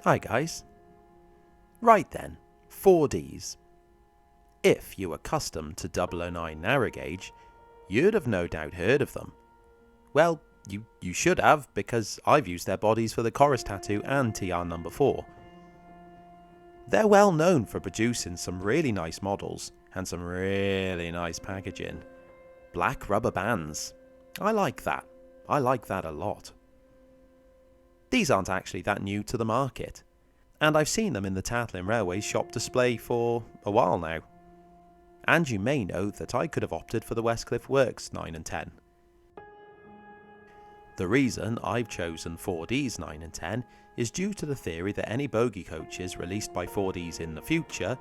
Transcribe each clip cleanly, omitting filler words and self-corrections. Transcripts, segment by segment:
Hi guys. Right then, Fourdees. If you were accustomed to 009 narrow gauge, you'd have no doubt heard of them. Well, you should have, because I've used their bodies for the corris tattoo and TR number 4. They're well known for producing some really nice models and some really nice packaging. Black rubber bands. I like that. I like that a lot. These aren't actually that new to the market, and I've seen them in the Talyllyn Railway's shop display for a while now. And you may know that I could have opted for the Westcliff Works 9 and 10. The reason I've chosen Fourdees 9 and 10 is due to the theory that any bogie coaches released by Fourdees in the future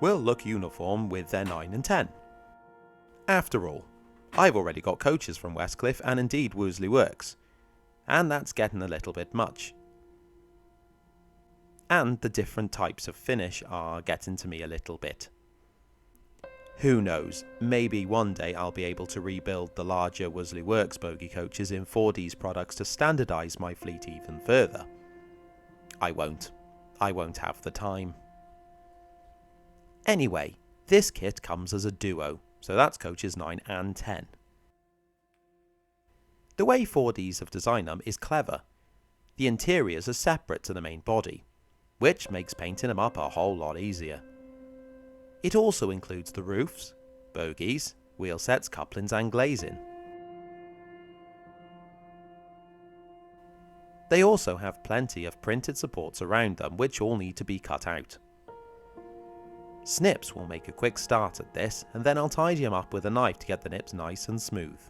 will look uniform with their 9 and 10. After all, I've already got coaches from Westcliff and indeed Worsley Works, and that's getting a little bit much. And the different types of finish are getting to me a little bit. Who knows, maybe one day I'll be able to rebuild the larger Worsley Works bogie coaches in Fourdees products to standardise my fleet even further. I won't have the time. Anyway, this kit comes as a duo, so that's coaches 9 and 10. The way Fourdees have designed them is clever. The interiors are separate to the main body, which makes painting them up a whole lot easier. It also includes the roofs, bogies, wheel sets, couplings and glazing. They also have plenty of printed supports around them which all need to be cut out. Snips will make a quick start at this, and then I'll tidy them up with a knife to get the nips nice and smooth.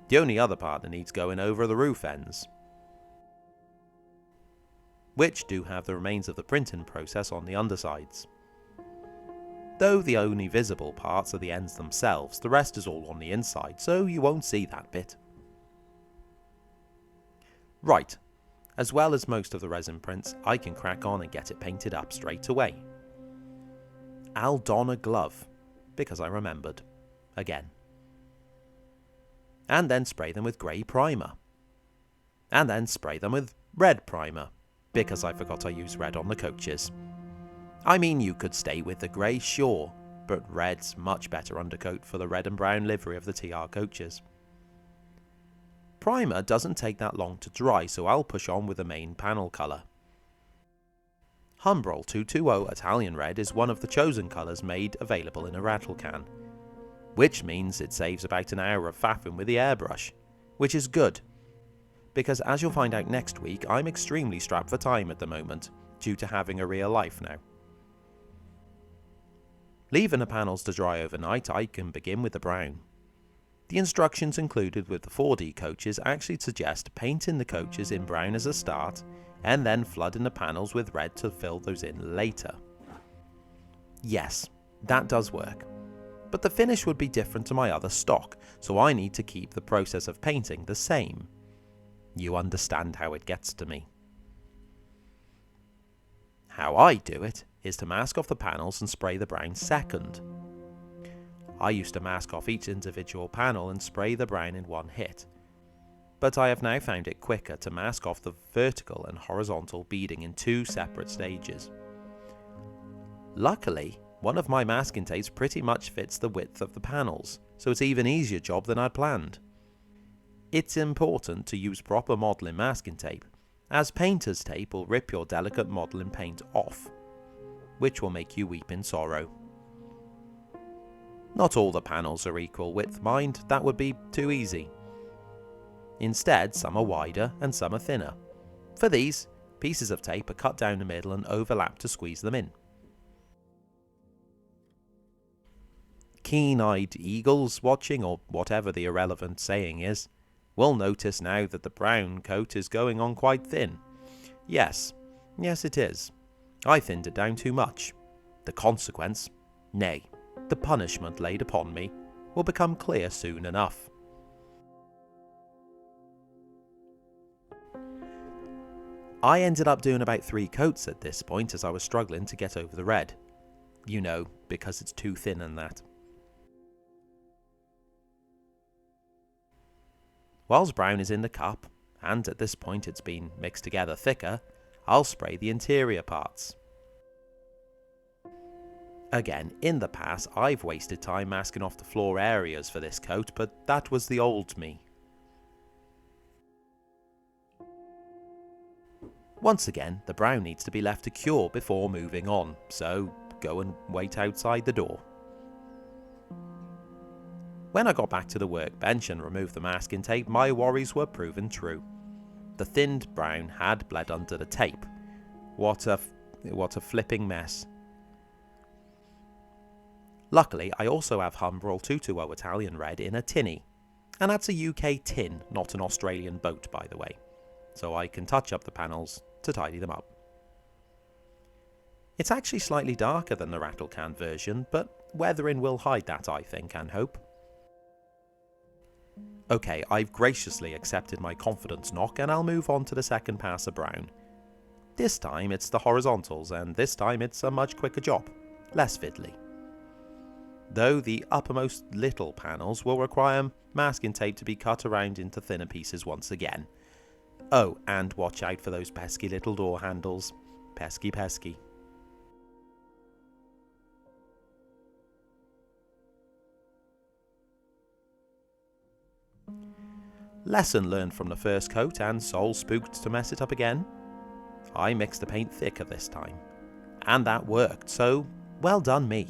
The only other part that needs going over are the roof ends, which do have the remains of the printing process on the undersides. Though the only visible parts are the ends themselves, the rest is all on the inside, so you won't see that bit. Right, as well as most of the resin prints, I can crack on and get it painted up straight away. I'll don a glove, because I remembered, again. And then spray them with grey primer. And then spray them with red primer, because I forgot I used red on the coaches. I mean, you could stay with the grey, sure, but red's much better undercoat for the red and brown livery of the TR coaches. Primer doesn't take that long to dry, so I'll push on with the main panel colour. Humbrol 220 Italian Red is one of the chosen colours made available in a rattle can, which means it saves about an hour of faffing with the airbrush, which is good, because as you'll find out next week, I'm extremely strapped for time at the moment, due to having a real life now. Leaving the panels to dry overnight, I can begin with the brown. The instructions included with the 4D coaches actually suggest painting the coaches in brown as a start, and then flooding the panels with red to fill those in later. Yes, that does work. But the finish would be different to my other stock, so I need to keep the process of painting the same. You understand how it gets to me. How I do it is to mask off the panels and spray the brown second. I used to mask off each individual panel and spray the brown in one hit, but I have now found it quicker to mask off the vertical and horizontal beading in 2 separate stages. Luckily, one of my masking tapes pretty much fits the width of the panels, so it's an even easier job than I'd planned. It's important to use proper modelling masking tape, as painter's tape will rip your delicate modelling paint off, which will make you weep in sorrow. Not all the panels are equal width, mind, that would be too easy. Instead, some are wider and some are thinner. For these, pieces of tape are cut down the middle and overlap to squeeze them in. Keen-eyed eagles watching, or whatever the irrelevant saying is, will notice now that the brown coat is going on quite thin. Yes it is. I thinned it down too much. The consequence, nay, the punishment laid upon me, will become clear soon enough. I ended up doing about 3 coats at this point as I was struggling to get over the red. You know, because it's too thin and that. Whilst brown is in the cup, and at this point it's been mixed together thicker, I'll spray the interior parts. Again, in the past I've wasted time masking off the floor areas for this coat, but that was the old me. Once again, the brown needs to be left to cure before moving on, so go and wait outside the door. When I got back to the workbench and removed the masking tape, my worries were proven true. The thinned brown had bled under the tape. What a flipping mess. Luckily, I also have Humbrol 220 Italian red in a tinny, and that's a UK tin, not an Australian boat by the way, so I can touch up the panels to tidy them up. It's actually slightly darker than the rattle can version, but weathering will hide that, I think and hope. Okay, I've graciously accepted my confidence knock and I'll move on to the second pass of brown. This time it's the horizontals, and this time it's a much quicker job, less fiddly. Though the uppermost little panels will require masking tape to be cut around into thinner pieces once again. Oh, and watch out for those pesky little door handles. Pesky pesky. Lesson learned from the first coat and soul spooked to mess it up again. I mixed the paint thicker this time. And that worked, so well done me.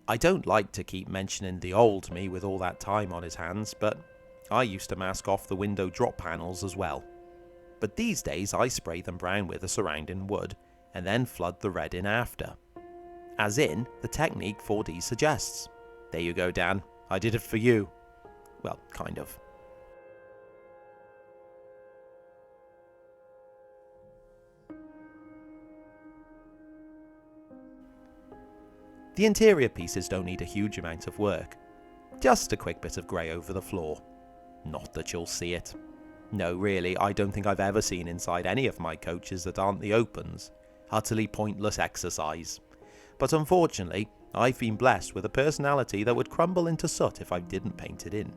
I don't like to keep mentioning the old me with all that time on his hands, but I used to mask off the window drop panels as well. But these days I spray them brown with the surrounding wood, and then flood the red in after. As in, the technique Fourdees suggests. There you go, Dan. I did it for you. Well, kind of. The interior pieces don't need a huge amount of work. Just a quick bit of grey over the floor. Not that you'll see it. No, really, I don't think I've ever seen inside any of my coaches that aren't the opens. Utterly pointless exercise. But unfortunately, I've been blessed with a personality that would crumble into soot if I didn't paint it in.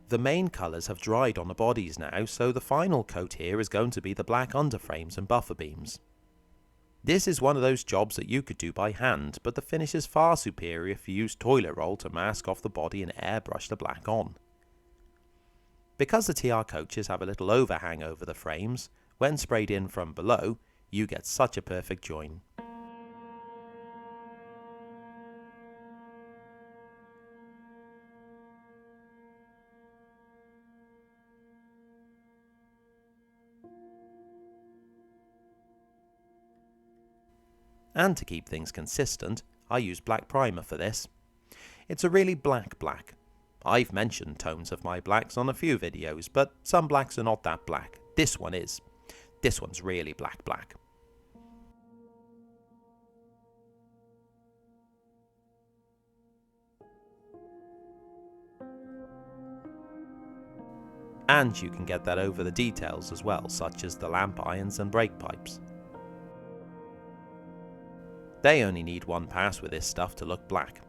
The main colours have dried on the bodies now, so the final coat here is going to be the black underframes and buffer beams. This is one of those jobs that you could do by hand, but the finish is far superior if you use toilet roll to mask off the body and airbrush the black on. Because the TR coaches have a little overhang over the frames, when sprayed in from below, you get such a perfect join. And to keep things consistent, I use black primer for this. It's a really black black. I've mentioned tones of my blacks on a few videos, but some blacks are not that black. This one is. This one's really black black. And you can get that over the details as well, such as the lamp irons and brake pipes. They only need one pass with this stuff to look black.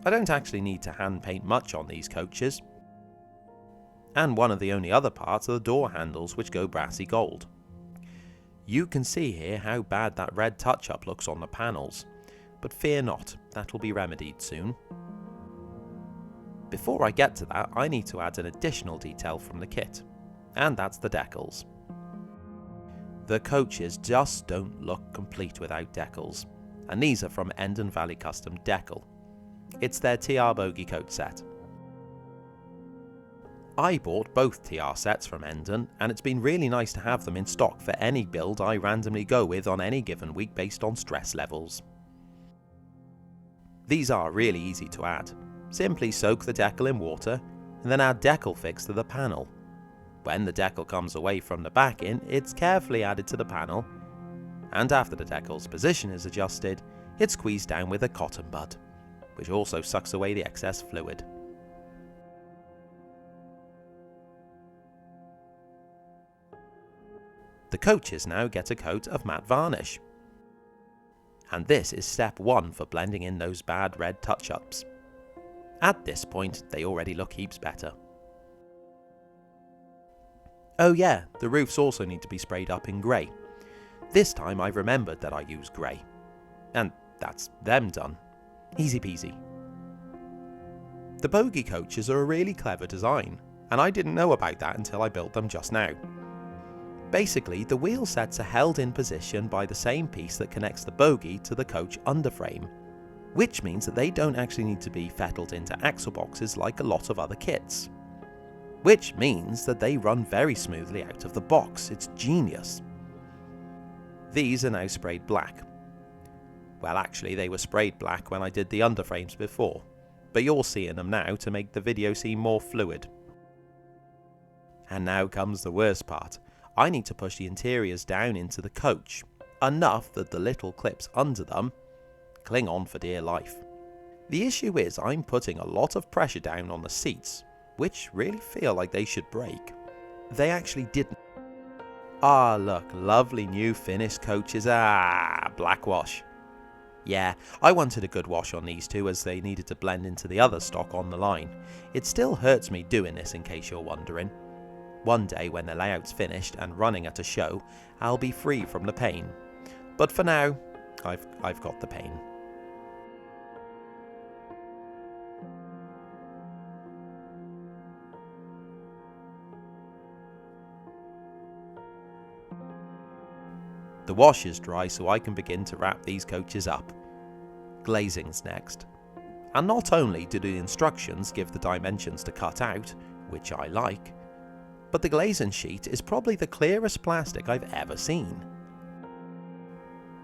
I don't actually need to hand paint much on these coaches. And one of the only other parts are the door handles, which go brassy gold. You can see here how bad that red touch-up looks on the panels, but fear not, that will be remedied soon. Before I get to that, I need to add an additional detail from the kit, and that's the decals. The coaches just don't look complete without decals, and these are from Endon Valley Custom Decal. It's their TR bogie coat set. I bought both TR sets from Endon, and it's been really nice to have them in stock for any build I randomly go with on any given week based on stress levels. These are really easy to add. Simply soak the decal in water, and then add decal fix to the panel. When the decal comes away from the backing, it's carefully added to the panel, and after the decal's position is adjusted, it's squeezed down with a cotton bud, which also sucks away the excess fluid. The coaches now get a coat of matte varnish, and this is step 1 for blending in those bad red touch-ups. At this point, they already look heaps better. Oh yeah, the roofs also need to be sprayed up in grey. This time I've remembered that I use grey. And that's them done. Easy peasy. The bogie coaches are a really clever design, and I didn't know about that until I built them just now. Basically, the wheel sets are held in position by the same piece that connects the bogie to the coach underframe, which means that they don't actually need to be fettled into axle boxes like a lot of other kits. Which means that they run very smoothly out of the box. It's genius. These are now sprayed black. Well, actually they were sprayed black when I did the underframes before, but you're seeing them now to make the video seem more fluid. And now comes the worst part. I need to push the interiors down into the coach, enough that the little clips under them cling on for dear life. The issue is I'm putting a lot of pressure down on the seats, which really feel like they should break. They actually didn't. Ah, look, lovely new finished coaches. Black wash. Yeah, I wanted a good wash on these two as they needed to blend into the other stock on the line. It still hurts me doing this, in case you're wondering. One day when the layout's finished and running at a show, I'll be free from the pain. But for now, I've got the pain. The wash is dry, so I can begin to wrap these coaches up. Glazing's next. And not only do the instructions give the dimensions to cut out, which I like, but the glazing sheet is probably the clearest plastic I've ever seen.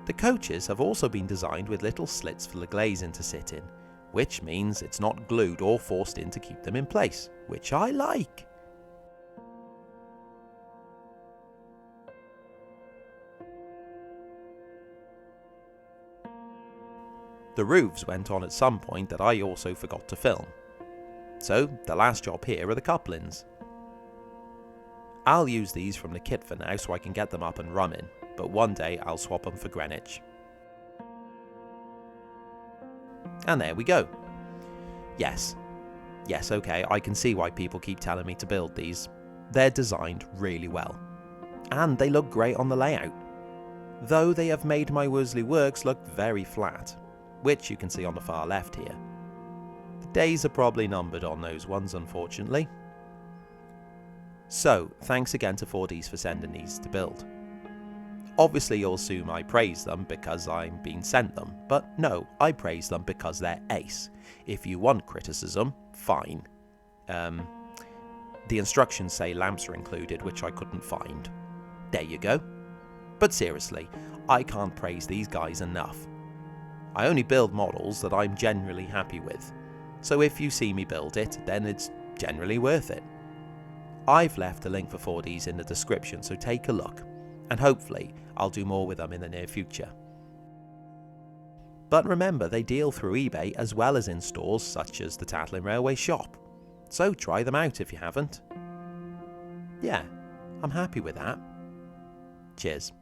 The coaches have also been designed with little slits for the glazing to sit in, which means it's not glued or forced in to keep them in place, which I like. The roofs went on at some point that I also forgot to film. So the last job here are the couplings. I'll use these from the kit for now so I can get them up and running, but one day I'll swap them for Greenwich. And there we go. Yes, okay, I can see why people keep telling me to build these. They're designed really well. And they look great on the layout. Though they have made my Worsley works look very flat, which you can see on the far left here. The days are probably numbered on those ones, unfortunately. So, thanks again to Fourdees for sending these to build. Obviously you'll assume I praise them because I'm being sent them, but no, I praise them because they're ace. If you want criticism, fine. The instructions say lamps are included, which I couldn't find. There you go. But seriously, I can't praise these guys enough. I only build models that I'm generally happy with, so if you see me build it, then it's generally worth it. I've left a link for Fourdees in the description, so take a look, and hopefully I'll do more with them in the near future. But remember, they deal through eBay as well as in stores such as the Talyllyn Railway shop, so try them out if you haven't. Yeah, I'm happy with that. Cheers.